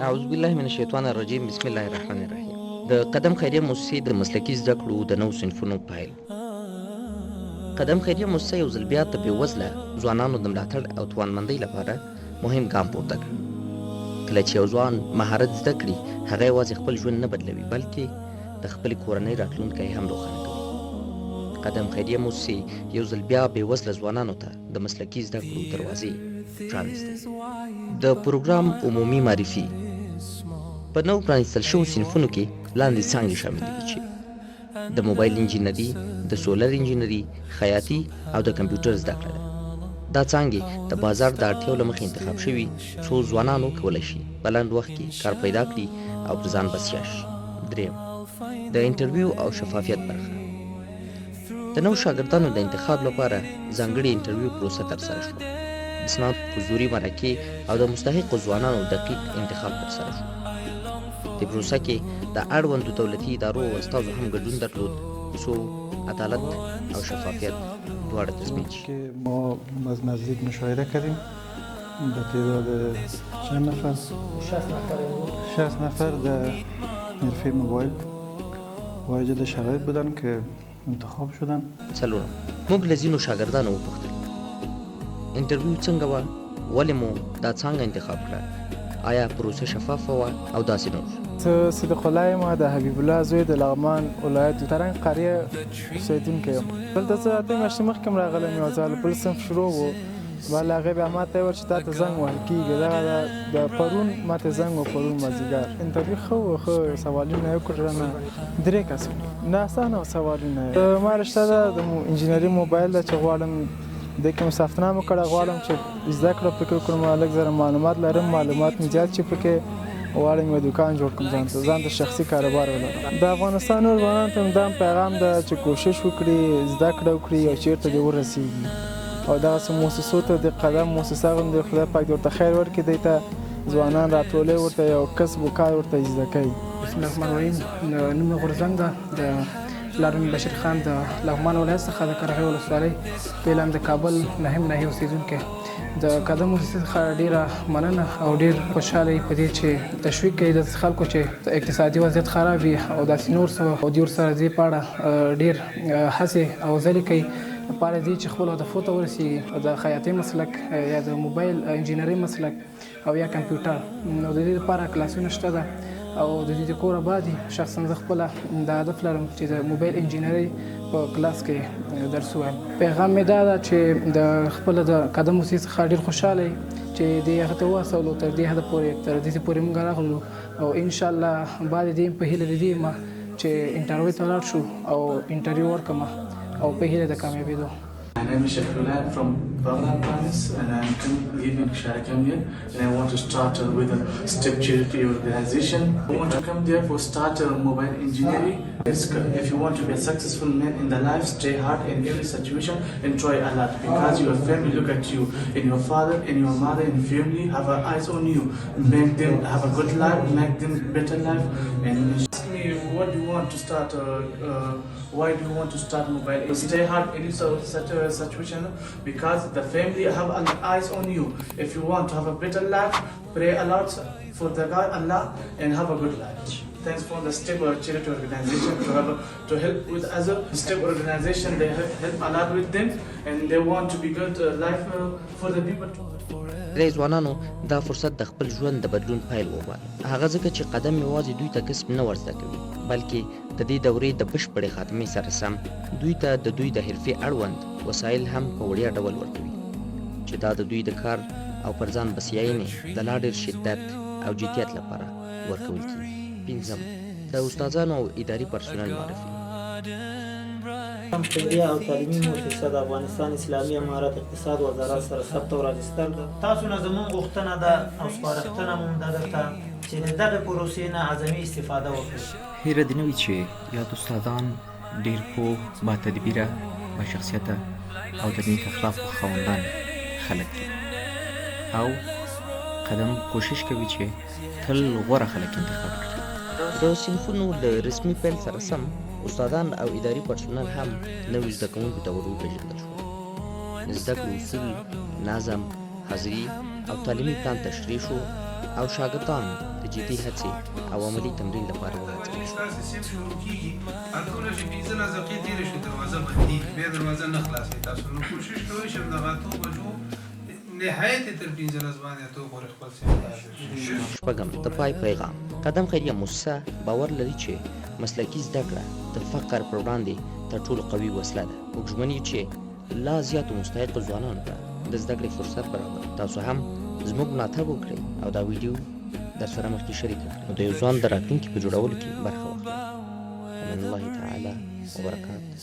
اعوذ بالله من الشیطان الرجیم بسم الله الرحمن الرحیم. د قدم خیریه موسسې د مسلکی زده کړو د نوو صنفونو پیل. قدم خیریه موسسه یو ځل بیا د بېوزله ځوانانو د ملاتړ او توانمندۍ لپاره مهم ګام پورته کړ. کله چې یو ځوان مهارت زده کړي، هغه یوازې خپل ژوند نه بدلوي، بلکې د خپلې کورنۍ راتلونکی هم روښانه کوي. قدم خیریه موسسې یو ځل بیا بېوزله ځوانانو ته د مسلکي زده کړو دروازې پرانیستې. د پروګرام عمومي معرفي: په نو پرانیستل شوو صنفونو کې لاندې څانګې شاملې دي چې د موبایل انجینري، د سولر انجینري، خیاطي او د کمپیوټر زده کړه ده. دا څانګې د بازار د اړتیاو له مخې انتخاب شوي، څو ځوانانو کولی شي په لنډ وخت کې کار پیدا کړي او پر ځان بسیا شي. دریم، د انټرویو او شفافیت برخه. د نوو شاګردانو د انتخاب لپاره ځانګړې انټرویو پروسه ترسره شوه. د اسناد، حضوري مرکې او د مستحقو ځوانانو دقیق انتخاب ترسره شو. د پروسه کې د اړوندو دولتي ادارو او استازو هم ګډون درلود، څو عدالت او شفافیت دواړه تضمین شي. ما از نزدیک مشاهده کردیم به تعداد چند نفر؟ 60 نفر در حرفه موبایل واجد شرایط بودن که انتخاب شدن. څلورم، موږ له ځینو شاګردانو وپوښتل انټرویو څنګه وه، ولې مو دا څانګه انتخاب کړه، آیا پروسه شفافه وه او داسې نور. زه صدیق الله یم، د حبیب الله زوی د لغمان ولایت ترنګ قریه اوسېدونکی یم. دلته زه اته میاشتې مخکې هم راغلی یم، یو ځل بل صنف شروع و، بله هغې بیا ما ته یې وویل چې تا ته زنګ وهل کېږي. دغه د پرون ما ته زنګ و، پرون مازدیګر انټرویو ښه و، ښه سوالونه یې وکړل. نه 3 کسه نه اسانه سوالونه. ما رشته ده د انجینري موبایل ده چې غواړم دې کې مې ثبت نام وکړه، غواړم چې زده کړه پکې وکړم، لږ زره معلومات لرم، معلومات مې زیات شي پکې، غواړم یو دوکان جوړ کړم ځان ته شخصي کاروبار ولرم. د افغانستان نور ځوانانو ته دا پیغام ده چې کوشش وکړي، زده کړه وکړي او چېرته دې ورسېږي. او دغسې مؤسسو ته د قدم مؤسسه غوندې خدای پاک دې ورته خیر ورکړي، دوی ته ځوانان راټولوي، ورته یو کسب و کار ورته زده کوي. بسم الله الرحمن الرحیم. نوم مې غورځنګ ده، د پلار مې بشیر خان د لغمان ولایت څخه د کرغې ولسوالۍ، فعلا د کابل نهم ناحیې اوسېدونکی. د قدم مؤسسې څخه ډېره مننه او ډېر خوشحاله یې په دې چې تشویق کوي د خلکو چې اقتصادي وضعیت خراب وي او داسې نور څه او دوی ورسره دې په اړه ډېر هڅې او ځلې کوي لپاره دې چې خپلو هدفو ته ورسېږي، د خیاطۍ مسلک یا د موبایل انجینرۍ مسلک او یا کمپیوټر. نو د دې لپاره کلاسونه شته ده او د دې د کوره بعدي شخصا زه خپله دا هدف لرم چې د موبایل انجینرۍ په کلاس کې درس ووایم. پیغام مې دا ده چې د خپله د قدم موسسې څخه ډېر خوشحاله یم چې دې هغه ته وهڅولو، تر دې حده پورې تر دې پورې موږ راغلو او انشاءالله بعد دې په هیله د دې یم چې انټرویو ته ولاړ شو او انټرویو ورکړم او په هیله د کامیابېدو. My name is Shafullah from Baghdad, Paris, and I'm leaving Sharikem here, and I want to start with a STEP charity organization. I want to come there for start mobile engineering. If you want to be a successful man in the life, stay hard in every situation and try a lot, because your family look at you, and your father and your mother and family have eyes on you. Make them have a good life, make them better life. And ask me, what do you want to start? Why do you want to start mobile? Stay hard in such a situation, because the family have eyes on you. If you want to have a better life, pray a lot for the God Allah and have a good life. Thanks for the STEP charity organization to help with other STEP organization. They help a lot with them, and they want to be good life for the people. درې ځوانانو دا فرصت د خپل ژوند د بدلون پیل وباله، هغه ځکه چې قدم یوازې دوی ته کسب نه ورزده کوي، بلکې د دې دورې د بشپړې خاتمې سره سم دوی ته د دوی د حرفې اړوند وسایل هم په وړیا ډول ورکوي، چې دا د دوی د کار او پر ځان بسیاینې د لا ډېر شدت او جدیت لپاره ورکول کېږي. پنځم، د استادانو او اداري پرسونل معرفي. خیریه او تعلیمي مؤسسه د افغانستان اسلامي امارت اقتصاد وزارت سره ثبت او راجستر ده. تاسو نه زموږ غوښتنه ده او سپارښتنه مو ده درته چې د دغې پروسې نه اعظمي استفاده وکړئ. هیله دې نه وي چې یاد استادان ډېر پوه، باتدبیره، باشخصیته او د نیک اخلاقو خاوندان خلک دي، او قدم کوشش کوي چې تل غوره خلک انتخاب کړي. د صنفونو د رسمي پیل سره سم استادان او اداري پرسونل هم نوي زده کوونکو ته ور وپېژندل شول. د زده کړو اصول، نظم، حاضري او تعلیمي پلان تشریح شو او شاګردان د جدي هڅې او عملي تمرین لپاره وهڅول شو. ستاسې سیم شروع کېږي کله چې 15 دقیقې تېرې شي دروازه بندېږي بیا دروازه نه خلاصوي تاسو نو کوشش کوئ چې همدغه 8 بجو نهایت تر 15 باندې اتو پورې خپل سیم خلاص شپږم د پای پیغام. قدم خیریه موسسه باور لري چې مسلکی زده کړه د فقر پر وړاندې تر ټولو قوي وسله ده. موږ ژمنې چې لا زیاتو مستحقو ځوانانو ته د زده کړې فرصت برابر. تاسو هم زموږ ملاتړ وکړئ او دا ویډیو درسره مخکې شریکه کړئ نو د یو ځوان د راتلونکي په جوړولو کې برخه واخلئ. من الله تعالی وبرکاته.